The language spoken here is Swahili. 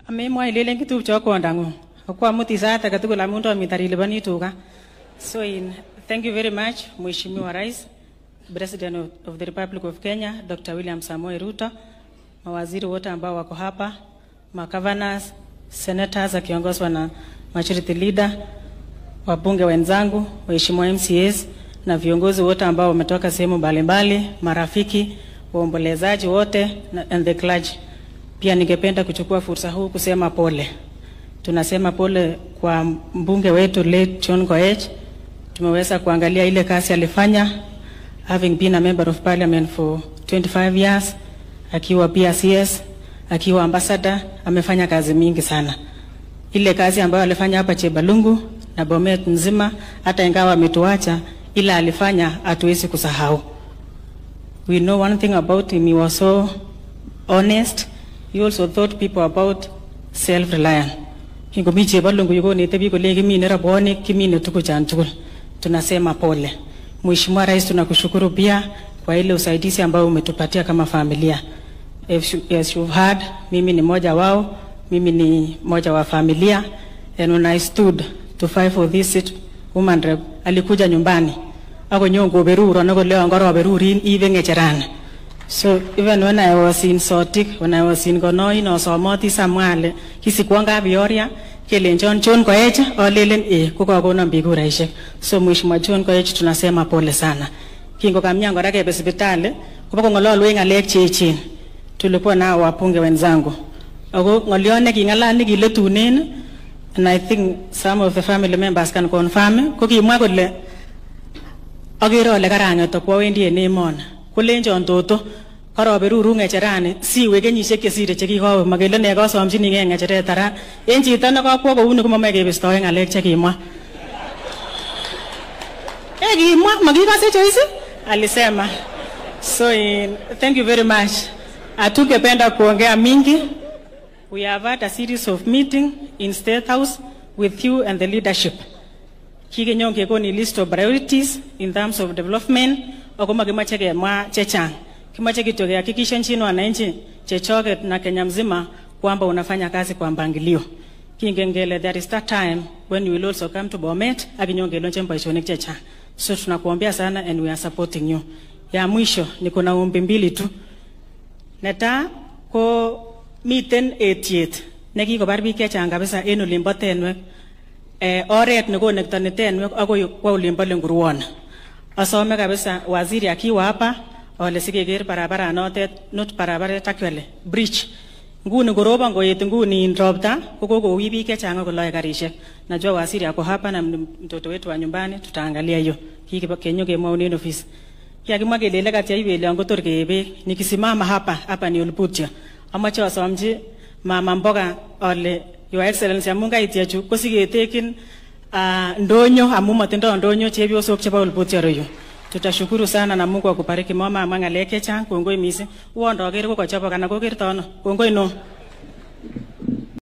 Amemwa ilelen kitupcho kwondang'ung. Kwa muti saat agetugul amun tomi iliponi tuga. So thank you very much, Mheshimiwa Rais, President of the Republic of Kenya, Dr. William Samoei Ruto, mawaziri wote ambao wako hapa, governors, senators akiongozwa na majority leader, wabunge wenzangu, waheshimiwa MCAs na viongozi wote ambao wametoka sehemu mbalimbali, marafiki, waombolezaji wote and the clergy. Pia ningependa kuchukua fursa huu kusema pole. Tunasema pole kwa mbunge wetu late John Koech. Tumeweza kuangalia ile kazi alifanya, having been a member of parliament for 25 years, akiwa PCS, akiwa ambassador, amefanya kazi mingi sana. Ile kazi ambayo alifanya hapa Chebalungu na Bomet nzima, hata ingawa ametuacha, ila alifanya hatuwezi kusahau. We know one thing about him, he was so honest. He also taught people about self-reliance. Kingo mi Chebalungu yuko nitebi kule kimine raboni, kimine tuko chanchukul. Tunasema pole. Mheshimiwa Rais, tunakushukuru pia kwa ile usaidizi ambao umetupatia kama familia. As you've heard, mimi ni moja wao, mimi ni moja wa familia, and when I stood to fight for this seat, woman rep alikuja nyumbani. Ako nyongo beruro na leo ngoro berurin ibe ngecherana. So even when I was in Sotik, when I was in Gonoi no Somoti Samwale, kisikuanga bioria kelenjon John Koech olelen kukakona mbiguraishek. So Mheshimiwa John Koech tunasema pole sana. Kingo kamnyango rake hospitali kupako ngololwe ngalek chechen. Tulikuwa na wabunge wenzangu. Ako ngolione kingalani kiletunen, and I think some of the family members can confirm, ko kimwa kole agere ole karangeto kwa wendi en emoni. Kolenjon toto karaberuru ngecherani siwe kenyisiek chesire chekikowe makele ne kasomchinige ngecheret tara en chito nekakwo kouni komomoe kebistoe ngalek chekimwa. Kimwa makikase choice alisema. So thank you very much. Hatungependa kuongea mingi. We have had a series of meeting in State House with you and the leadership. Kigenyonge koni list of priorities in terms of development. Okoma kimache kemwa chechang. Kimache kitu kihakikisha nchini wananchi chechoket na Kenya mzima kwamba unafanya kazi kwa mpangilio. Kingengele there is that time when you will also come to Bomet akinyonge lonche mbaishonik chechang. So tunakuombea sana and we are supporting you. Ya mwisho niko na ombi mbili tu. Neta ko miten etiet nekikobar biik chechang kabisa en olimbo Tenwek. Oret nekonektoni Tenwek akoi kwa olimbo Lenguruon. Asome kabisa waziri akiwa hapa ole sikeker barabara notet, not barabara takwele bridge. Nguni koroba ngoyet nguni ropta kokowi biik chechang koloe karishek. Najua waziri ako hapa na mtoto wetu wa nyumbani, tutaangalia hiyo. Kenyo kemwauni office. Kimwa kelele kati ya ibele angotor kebe nikisimama hapa ni Olputya. Amache asomji mama mboga ole Your Excellency amunga itiachu kosiketekin ndonyo amu matendo ndonyo chebiosok chebo Olputya royo. Tutashukuru sana na Mungu akubariki mama ngalek chechang. Kongoi misi. Uondo agere ko kochobo kana ko kertono. Kongoi no.